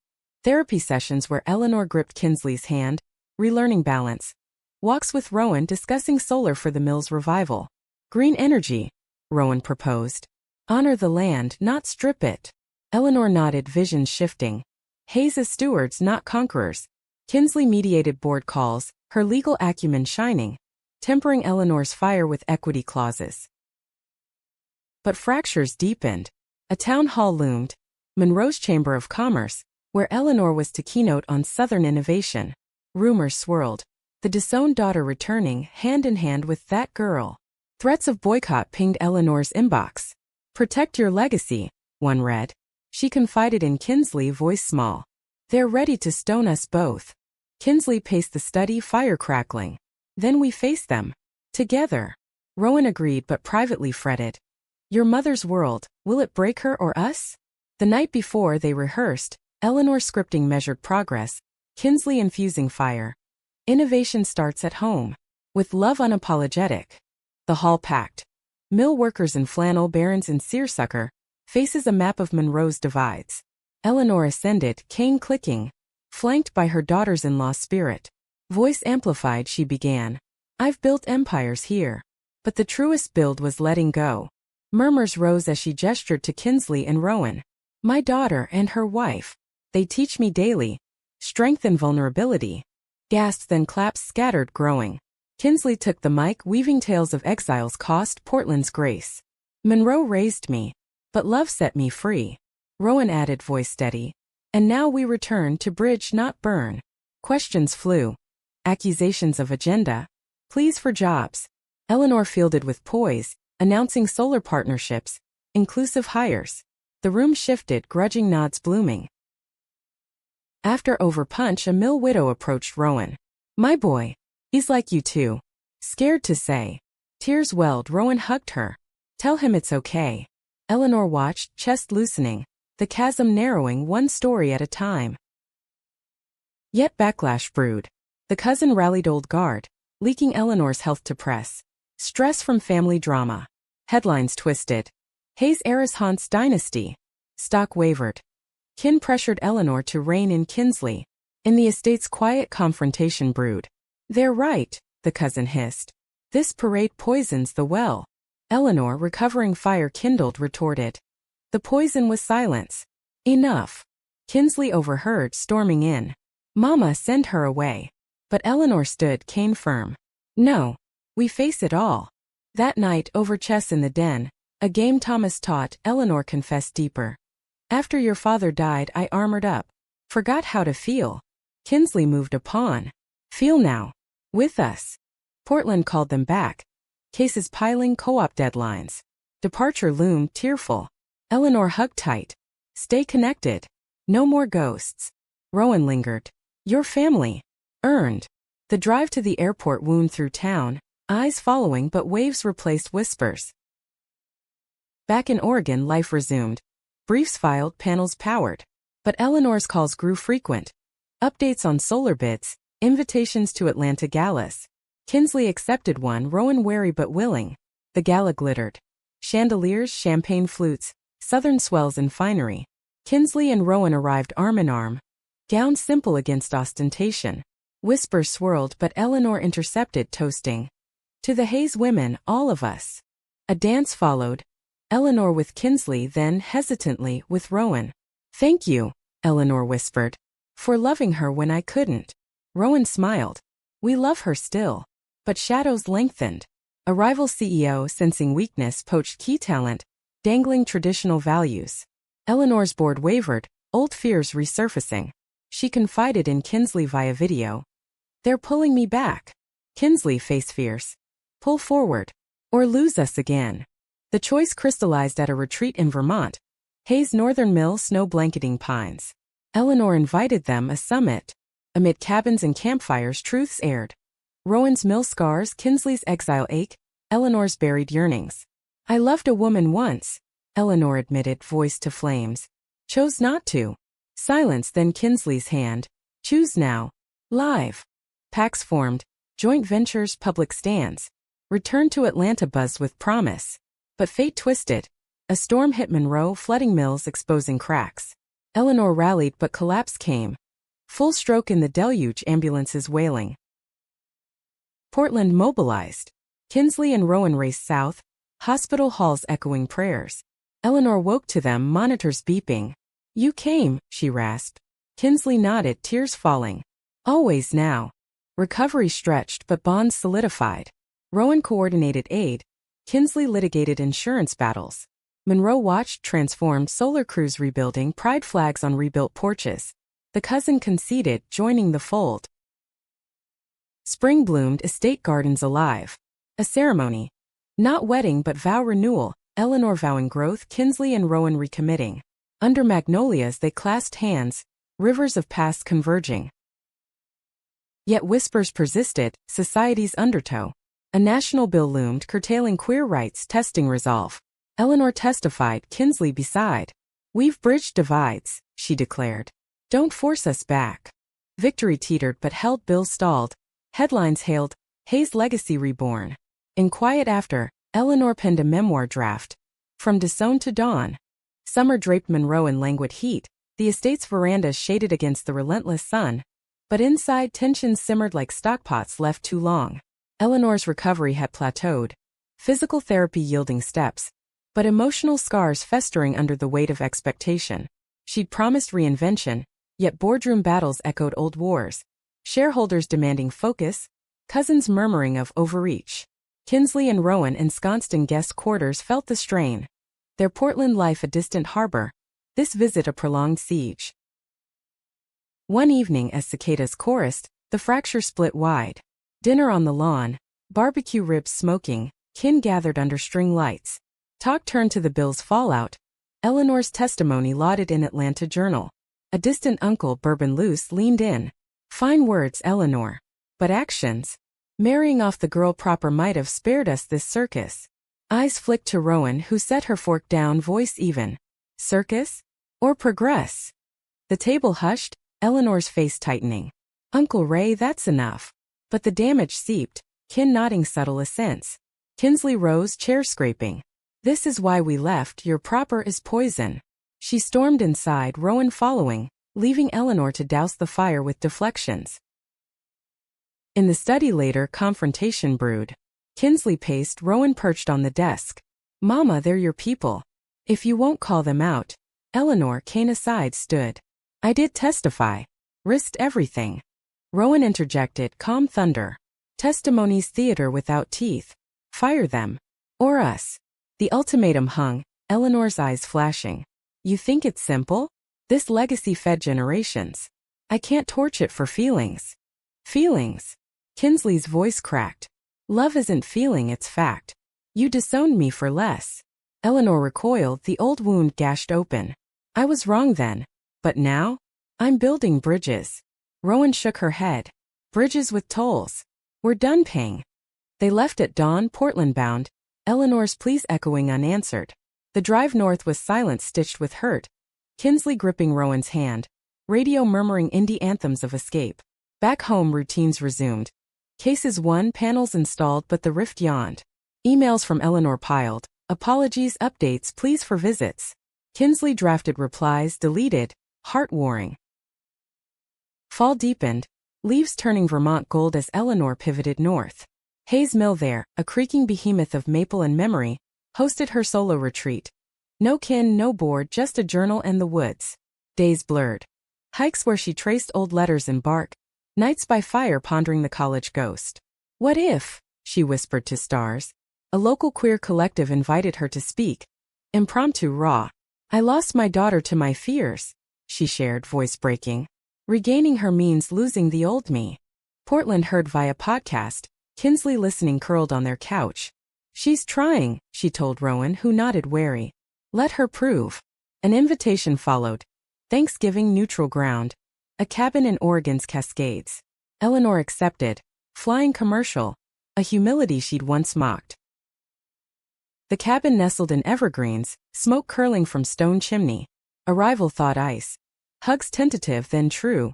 Therapy sessions where Eleanor gripped Kinsley's hand, relearning balance. Walks with Rowan discussing solar for the mill's revival. Green energy, Rowan proposed. Honor the land, not strip it. Eleanor nodded, vision shifting. Hayes as stewards, not conquerors. Kinsley mediated board calls, her legal acumen shining, tempering Eleanor's fire with equity clauses. But fractures deepened. A town hall loomed, Monroe's Chamber of Commerce, where Eleanor was to keynote on Southern innovation. Rumors swirled. The disowned daughter returning, hand in hand with that girl. Threats of boycott pinged Eleanor's inbox. Protect your legacy, one read. She confided in Kinsley, voice small. They're ready to stone us both. Kinsley paced the study, fire crackling. Then we face them. Together. Rowan agreed but privately fretted. Your mother's world, will it break her or us? The night before they rehearsed, Eleanor scripting measured progress, Kinsley infusing fire. Innovation starts at home. With love unapologetic. The hall packed. Mill workers in flannel, barons in seersucker, faces a map of Monroe's divides. Eleanor ascended, cane clicking, flanked by her daughters-in-law spirit. Voice amplified, she began. I've built empires here. But the truest build was letting go. Murmurs rose as she gestured to Kinsley and Rowan. My daughter and her wife. They teach me daily. Strength and vulnerability. Gasps, then claps scattered, growing. Kinsley took the mic, weaving tales of exiles cost Portland's grace. Monroe raised me. But love set me free. Rowan added, voice steady. And now we return to bridge, not burn. Questions flew. Accusations of agenda. Pleas for jobs. Eleanor fielded with poise, announcing solar partnerships, inclusive hires. The room shifted, grudging nods blooming. After overpunch, a mill widow approached Rowan. My boy. He's like you too. Scared to say. Tears welled, Rowan hugged her. Tell him it's okay. Eleanor watched, chest loosening, the chasm narrowing one story at a time. Yet backlash brewed. The cousin rallied old guard, leaking Eleanor's health to press. Stress from family drama. Headlines twisted. Hayes heiress haunts dynasty. Stock wavered. Kin pressured Eleanor to rein in Kinsley. In the estate's quiet confrontation brewed. They're right, the cousin hissed. This parade poisons the well. Eleanor, recovering fire kindled, retorted. The poison was silence. Enough. Kinsley overheard, storming in. Mama, send her away. But Eleanor stood, cane firm. No. We face it all. That night, over chess in the den, a game Thomas taught, Eleanor confessed deeper. After your father died, I armored up. Forgot how to feel. Kinsley moved a pawn. Feel now. With us. Portland called them back. Cases piling, co-op deadlines. Departure loomed, tearful. Eleanor hugged tight. Stay connected. No more ghosts. Rowan lingered. Your family. Earned. The drive to the airport wound through town, eyes following but waves replaced whispers. Back in Oregon, life resumed. Briefs filed, panels powered. But Eleanor's calls grew frequent. Updates on solar bids, invitations to Atlanta galas. Kinsley accepted one, Rowan wary but willing. The gala glittered. Chandeliers, champagne flutes, southern swells and finery. Kinsley and Rowan arrived arm in arm. Gowns simple against ostentation. Whispers swirled but Eleanor intercepted, toasting. To the Hayes women, all of us. A dance followed. Eleanor with Kinsley, then, hesitantly, with Rowan. Thank you, Eleanor whispered. For loving her when I couldn't. Rowan smiled. We love her still. But shadows lengthened. A rival CEO, sensing weakness, poached key talent, dangling traditional values. Eleanor's board wavered, old fears resurfacing. She confided in Kinsley via video. They're pulling me back. Kinsley, face fierce. Pull forward. Or lose us again. The choice crystallized at a retreat in Vermont. Hayes Northern Mill, snow blanketing pines. Eleanor invited them a summit. Amid cabins and campfires, truths aired. Rowan's mill scars, Kinsley's exile ache, Eleanor's buried yearnings. I loved a woman once, Eleanor admitted, voice to flames. Chose not to. Silence, then Kinsley's hand. Choose now. Live. Pacts formed. Joint ventures, public stands. Return to Atlanta buzzed with promise. But fate twisted. A storm hit Monroe, flooding mills, exposing cracks. Eleanor rallied but collapse came. Full stroke in the deluge, ambulances wailing. Portland mobilized. Kinsley and Rowan raced south, hospital halls echoing prayers. Eleanor woke to them, monitors beeping. You came, she rasped. Kinsley nodded, tears falling. Always now. Recovery stretched but bonds solidified. Rowan coordinated aid. Kinsley litigated insurance battles. Monroe watched, transformed, solar crews rebuilding, pride flags on rebuilt porches. The cousin conceded, joining the fold. Spring bloomed, estate gardens alive. A ceremony. Not wedding but vow renewal, Eleanor vowing growth, Kinsley and Rowan recommitting. Under magnolias they clasped hands, rivers of past converging. Yet whispers persisted, society's undertow. A national bill loomed, curtailing queer rights, testing resolve. Eleanor testified, Kinsley beside. We've bridged divides, she declared. Don't force us back. Victory teetered but held, bill stalled. Headlines hailed, Hayes legacy reborn. In quiet after, Eleanor penned a memoir draft. From Disowned to Dawn. Summer draped Monroe in languid heat, the estate's verandas shaded against the relentless sun. But inside, tensions simmered like stockpots left too long. Eleanor's recovery had plateaued. Physical therapy yielding steps. But emotional scars festering under the weight of expectation. She'd promised reinvention, yet boardroom battles echoed old wars. Shareholders demanding focus, cousins murmuring of overreach. Kinsley and Rowan, ensconced in guest quarters, felt the strain. Their Portland life a distant harbor, this visit a prolonged siege. One evening as cicadas chorused, the fracture split wide. Dinner on the lawn, barbecue ribs smoking, kin gathered under string lights. Talk turned to the bill's fallout. Eleanor's testimony lauded in Atlanta Journal. A distant uncle, bourbon loose, leaned in. Fine words, Eleanor. But actions? Marrying off the girl proper might have spared us this circus. Eyes flicked to Rowan, who set her fork down, voice even. Circus? Or progress? The table hushed, Eleanor's face tightening. Uncle Ray, that's enough. But the damage seeped, kin nodding subtle assents. Kinsley rose, chair scraping. This is why we left, your proper is poison. She stormed inside, Rowan following, leaving Eleanor to douse the fire with deflections. In the study later, confrontation brewed. Kinsley paced, Rowan perched on the desk. Mama, they're your people. If you won't call them out. Eleanor, cane aside, stood. I did testify. Risked everything. Rowan interjected, calm thunder. Testimony's theater without teeth. Fire them. Or us. The ultimatum hung, Eleanor's eyes flashing. You think it's simple? This legacy fed generations. I can't torch it for feelings. Feelings? Kinsley's voice cracked. Love isn't feeling, it's fact. You disowned me for less. Eleanor recoiled, the old wound gashed open. I was wrong then. But now? I'm building bridges. Rowan shook her head. Bridges with tolls. We're done paying. They left at dawn, Portland bound, Eleanor's pleas echoing unanswered. The drive north was silence stitched with hurt. Kinsley gripping Rowan's hand. Radio murmuring indie anthems of escape. Back home, routines resumed. Cases won, panels installed, but the rift yawned. Emails from Eleanor piled. Apologies, updates, pleas for visits. Kinsley drafted replies, deleted, heart-warring. Fall deepened, leaves turning Vermont gold as Eleanor pivoted north. Hayes Mill there, a creaking behemoth of maple and memory, hosted her solo retreat. No kin, no board, just a journal and the woods. Days blurred. Hikes where she traced old letters in bark. Nights by fire pondering the college ghost. What if, she whispered to stars. A local queer collective invited her to speak. Impromptu, raw. I lost my daughter to my fears, she shared, voice breaking. Regaining her means losing the old me. Portland heard via podcast, Kinsley listening curled on their couch. She's trying, she told Rowan, who nodded wary. Let her prove. An invitation followed. Thanksgiving, neutral ground. A cabin in Oregon's Cascades. Eleanor accepted. Flying commercial. A humility she'd once mocked. The cabin nestled in evergreens, smoke curling from stone chimney. Arrival thawed ice. Hugs tentative then true.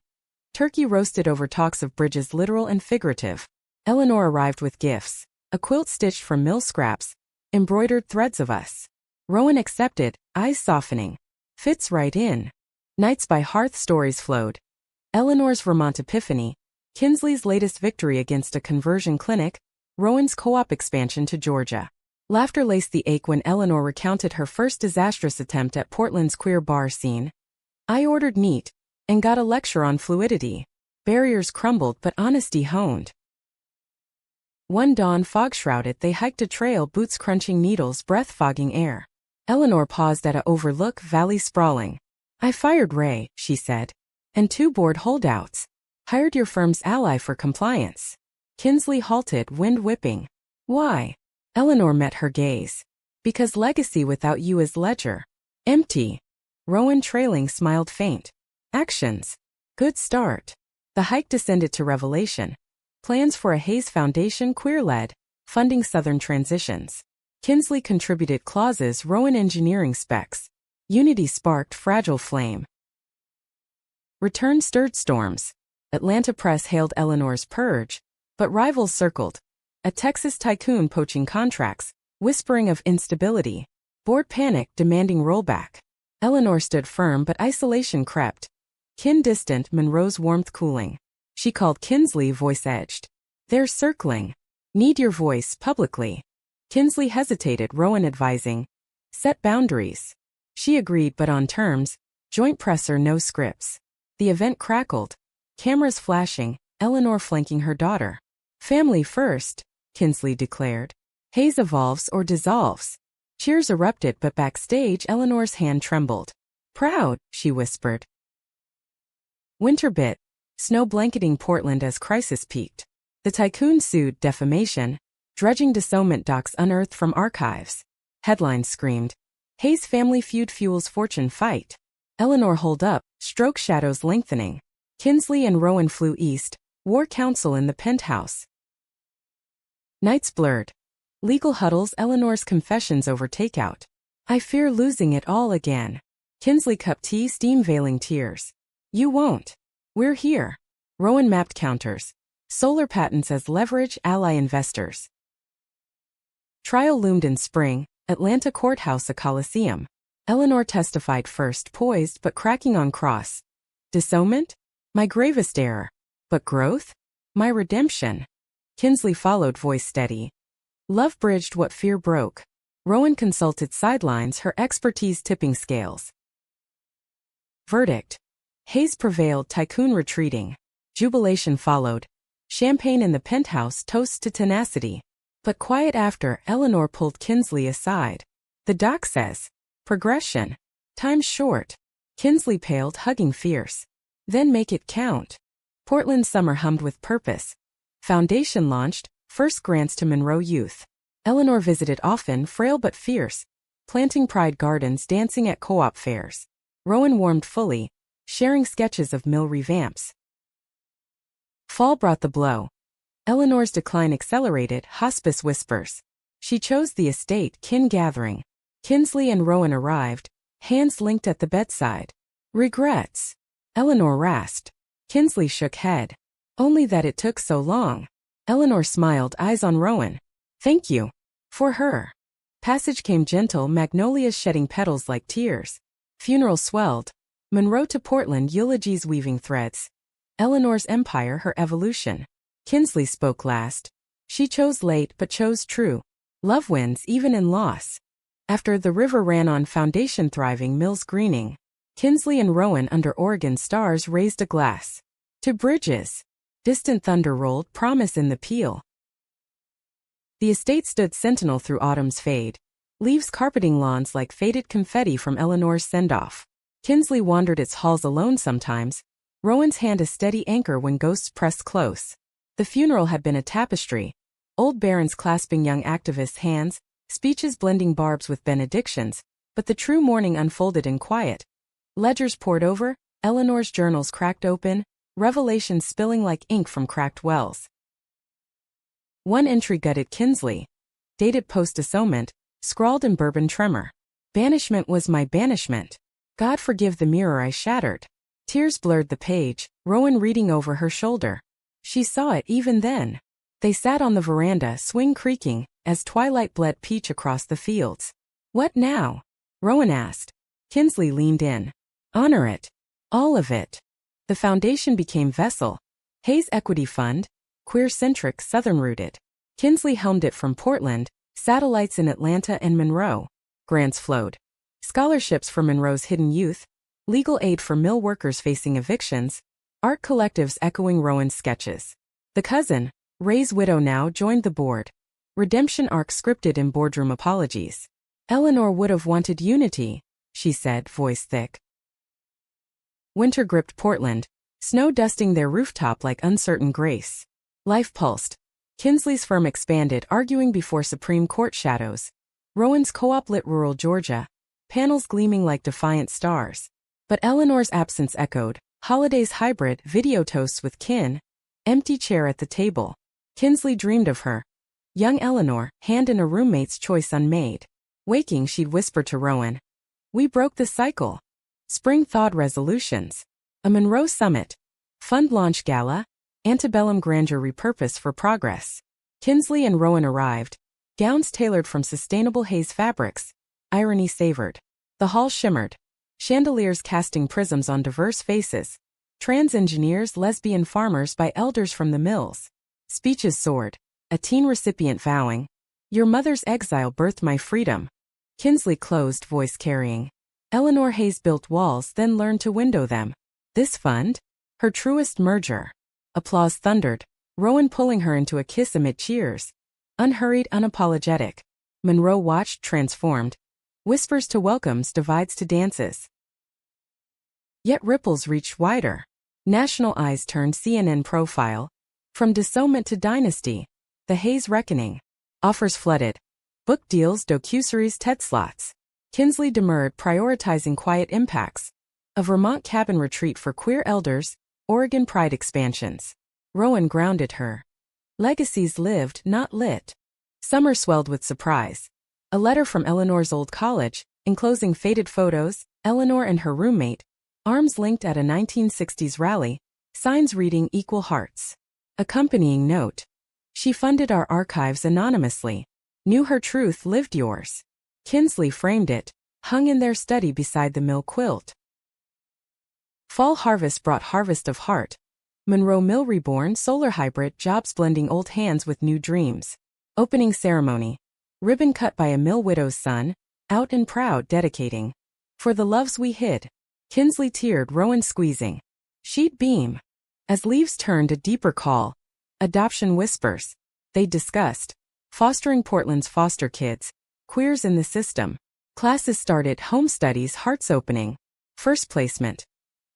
Turkey roasted over talks of bridges literal and figurative. Eleanor arrived with gifts. A quilt stitched from mill scraps. Embroidered threads of us. Rowan accepted, eyes softening. Fits right in. Nights by hearth stories flowed. Eleanor's Vermont epiphany. Kinsley's latest victory against a conversion clinic. Rowan's co-op expansion to Georgia. Laughter laced the ache when Eleanor recounted her first disastrous attempt at Portland's queer bar scene. I ordered neat, and got a lecture on fluidity. Barriers crumbled but honesty honed. One dawn, fog-shrouded, they hiked a trail, boots crunching needles, breath fogging air. Eleanor paused at a overlook, valley sprawling. I fired Ray, she said. And 2 board holdouts. Hired your firm's ally for compliance. Kinsley halted, wind whipping. Why? Eleanor met her gaze. Because legacy without you is ledger. Empty. Rowan, trailing, smiled faint. Actions. Good start. The hike descended to revelation. Plans for a Hayes Foundation, queer-led. Funding Southern transitions. Kinsley contributed clauses, Rowan engineering specs. Unity sparked, fragile flame. Return stirred storms. Atlanta press hailed Eleanor's purge. But rivals circled. A Texas tycoon poaching contracts, whispering of instability. Board panic demanding rollback. Eleanor stood firm but isolation crept. Kin distant, Monroe's warmth cooling. She called Kinsley, voice edged. They're circling. Need your voice, publicly. Kinsley hesitated, Rowan advising. Set boundaries. She agreed but on terms. Joint presser, no scripts. The event crackled. Cameras flashing, Eleanor flanking her daughter. Family first, Kinsley declared. Hayes evolves or dissolves. Cheers erupted but backstage Eleanor's hand trembled. Proud, she whispered. Winter bit. Snow blanketing Portland as crisis peaked. The tycoon sued, defamation. Dredging disowned docs unearthed from archives. Headlines screamed. Hayes family feud fuels fortune fight. Eleanor holed up, stroke shadows lengthening. Kinsley and Rowan flew east. War council in the penthouse. Nights blurred. Legal huddles, Eleanor's confessions over takeout. I fear losing it all again. Kinsley cupped tea, steam veiling tears. You won't. We're here. Rowan mapped counters. Solar patents as leverage, ally investors. Trial loomed in spring, Atlanta courthouse, a coliseum. Eleanor testified first, poised but cracking on cross. Disownment? My gravest error. But growth? My redemption. Kinsley followed, voice steady. Love bridged what fear broke. Rowan consulted sidelines, her expertise tipping scales. Verdict. Hayes prevailed, tycoon retreating. Jubilation followed. Champagne in the penthouse, toasts to tenacity. But quiet after, Eleanor pulled Kinsley aside. The doc says. Progression. Time's short. Kinsley paled, hugging fierce. Then make it count. Portland summer hummed with purpose. Foundation launched, First grants to Monroe youth. Eleanor visited often, frail but fierce, planting pride gardens, dancing at co-op fairs. Rowan warmed fully, sharing sketches of mill revamps. Fall brought the blow. Eleanor's decline accelerated, hospice whispers. She chose the estate, kin gathering. Kinsley and Rowan arrived, hands linked at the bedside. Regrets? Eleanor rasped. Kinsley shook head. Only that it took so long. Eleanor smiled, eyes on Rowan. Thank you. For her. Passage came gentle, magnolias shedding petals like tears. Funeral swelled. Monroe to Portland, eulogies weaving threads. Eleanor's empire, her evolution. Kinsley spoke last. She chose late but chose true. Love wins even in loss. After the river ran on, foundation thriving, mills greening. Kinsley and Rowan under Oregon stars raised a glass. To bridges. Distant thunder rolled, promise in the peal. The estate stood sentinel through autumn's fade. Leaves carpeting lawns like faded confetti from Eleanor's send-off. Kinsley wandered its halls alone sometimes. Rowan's hand a steady anchor when ghosts pressed close. The funeral had been a tapestry. Old barons clasping young activists' hands, speeches blending barbs with benedictions, but the true mourning unfolded in quiet. Ledgers poured over, Eleanor's journals cracked open, revelations spilling like ink from cracked wells. One entry gutted Kinsley. Dated post-disownment, scrawled in bourbon tremor. Banishment was my banishment. God forgive the mirror I shattered. Tears blurred the page, Rowan reading over her shoulder. She saw it even then. They sat on the veranda, swing creaking, as twilight bled peach across the fields. What now? Rowan asked. Kinsley leaned in. Honor it. All of it. The foundation became vessel. Hayes Equity Fund, queer-centric, southern-rooted. Kinsley helmed it from Portland, satellites in Atlanta and Monroe. Grants flowed. Scholarships for Monroe's hidden youth, legal aid for mill workers facing evictions, art collectives echoing Rowan's sketches. The cousin, Ray's widow, now joined the board. Redemption arc scripted in boardroom apologies. Eleanor would have wanted unity, she said, voice thick. Winter gripped Portland, snow dusting their rooftop like uncertain grace. Life pulsed. Kinsley's firm expanded, arguing before Supreme Court shadows. Rowan's co-op lit rural Georgia, panels gleaming like defiant stars. But Eleanor's absence echoed, holidays hybrid, video toasts with kin, empty chair at the table. Kinsley dreamed of her. Young Eleanor, hand in a roommate's choice unmade. Waking, she'd whisper to Rowan. We broke the cycle. Spring thawed resolutions. A Monroe summit. Fund launch gala. Antebellum grandeur repurposed for progress. Kinsley and Rowan arrived. Gowns tailored from sustainable Hayes fabrics. Irony savored. The hall shimmered. Chandeliers casting prisms on diverse faces. Trans engineers, lesbian farmers by elders from the mills. Speeches soared. A teen recipient vowing, your mother's exile birthed my freedom. Kinsley closed, voice carrying. Eleanor Hayes built walls, then learned to window them. This fund? Her truest merger. Applause thundered. Rowan pulling her into a kiss amid cheers. Unhurried, unapologetic. Monroe watched, transformed. Whispers to welcomes, divides to dances. Yet ripples reached wider. National eyes turned, CNN profile. From disownment to dynasty. The Hayes reckoning. Offers flooded. Book deals, docuseries, TED slots. Kinsley demurred, prioritizing quiet impacts. A Vermont cabin retreat for queer elders, Oregon pride expansions. Rowan grounded her. Legacies lived, not lit. Summer swelled with surprise. A letter from Eleanor's old college, enclosing faded photos, Eleanor and her roommate, arms linked at a 1960s rally, signs reading Equal Hearts. Accompanying note. She funded our archives anonymously. Knew her truth, lived yours. Kinsley framed it, hung in their study beside the mill quilt. Fall harvest brought harvest of heart. Monroe Mill reborn, solar hybrid, jobs blending old hands with new dreams. Opening ceremony. Ribbon cut by a mill widow's son, out and proud, dedicating. For the loves we hid. Kinsley teared, Rowan squeezing. She'd beam. As leaves turned, a deeper call. Adoption whispers. They discussed. Fostering Portland's foster kids. Queers in the system. Classes started, home studies, hearts opening. First placement.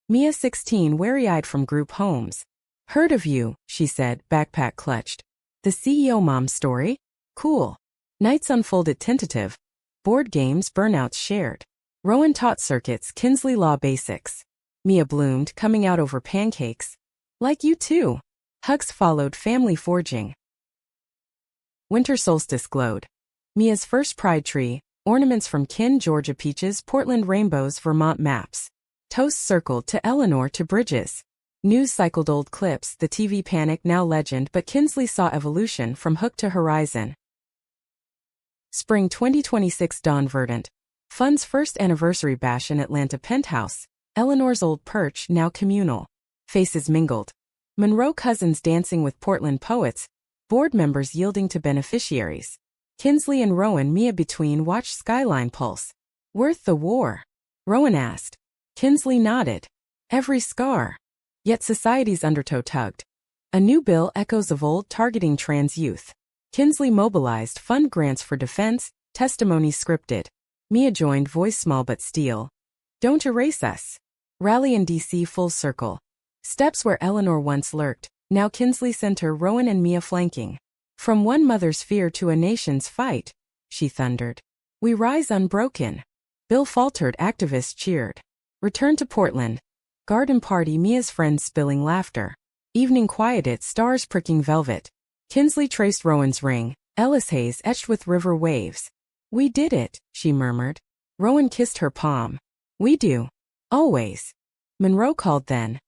Mia 16, wary-eyed from group homes. Heard of you, she said, backpack clutched. The CEO mom story? Cool. Nights unfolded tentative. Board games, burnouts shared. Rowan taught circuits, Kinsley law basics. Mia bloomed, coming out over pancakes. Like you too. Hugs followed, family forging. Winter solstice glowed. Mia's first pride tree, ornaments from Kin, Georgia peaches, Portland rainbows, Vermont maps. Toasts circled to Eleanor to Bridges. News cycled old clips, the TV panic now legend, but Kinsley saw evolution from hook to horizon. Spring 2026 dawned verdant. Fun's first anniversary bash in Atlanta penthouse. Eleanor's old perch now communal. Faces mingled. Monroe cousins dancing with Portland poets. Board members yielding to beneficiaries. Kinsley and Rowan, Mia between, watched skyline pulse. Worth the war? Rowan asked. Kinsley nodded. Every scar. Yet society's undertow tugged. A new bill, echoes of old, targeting trans youth. Kinsley mobilized fund grants for defense, testimonies scripted. Mia joined, voice small but steel. Don't erase us. Rally in D.C. full circle. Steps where Eleanor once lurked, now Kinsley center, Rowan and Mia flanking. From one mother's fear to a nation's fight, she thundered. We rise unbroken. Bill faltered, activists cheered. Return to Portland. Garden party, Mia's friends spilling laughter. Evening quieted, stars pricking velvet. Kinsley traced Rowan's ring, Ellis Hayes etched with river waves. We did it, she murmured. Rowan kissed her palm. We do. Always. Monroe called then.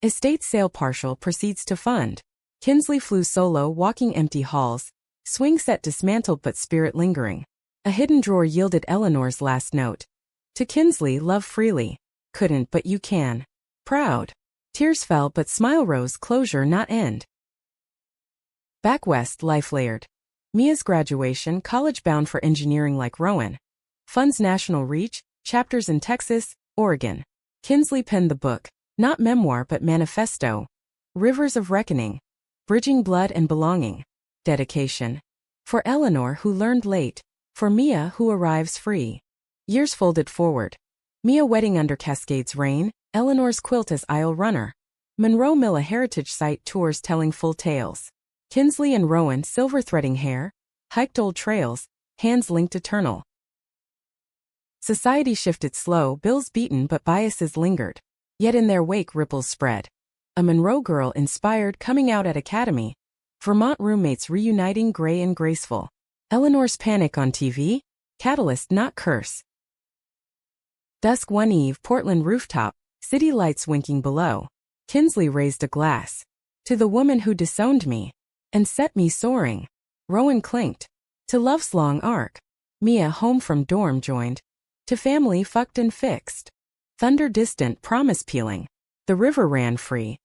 Estate sale partial proceeds to fund. Kinsley flew solo, walking empty halls. Swing set dismantled but spirit lingering. A hidden drawer yielded Eleanor's last note. To Kinsley, love freely. Couldn't but you can. Proud. Tears fell but smile rose, closure not end. Back west, life layered. Mia's graduation, college bound for engineering like Rowan. Fund's national reach, chapters in Texas, Oregon. Kinsley penned the book, not memoir but manifesto. Rivers of reckoning. Bridging blood and belonging. Dedication. For Eleanor who learned late. For Mia who arrives free. Years folded forward. Mia wedding under Cascades rain. Eleanor's quilt as aisle runner. Monroe Mill, a heritage site, tours telling full tales. Kinsley and Rowan, silver threading hair. Hiked old trails, hands linked eternal. Society shifted slow, bills beaten but biases lingered. Yet in their wake ripples spread. A Monroe girl inspired, coming out at Academy. Vermont roommates reuniting, gray and graceful. Eleanor's panic on TV? Catalyst not curse. Dusk one eve, Portland rooftop. City lights winking below. Kinsley raised a glass. To the woman who disowned me. And set me soaring. Rowan clinked. To love's long arc. Mia, home from dorm, joined. To family fucked and fixed. Thunder distant, promise pealing. The river ran free.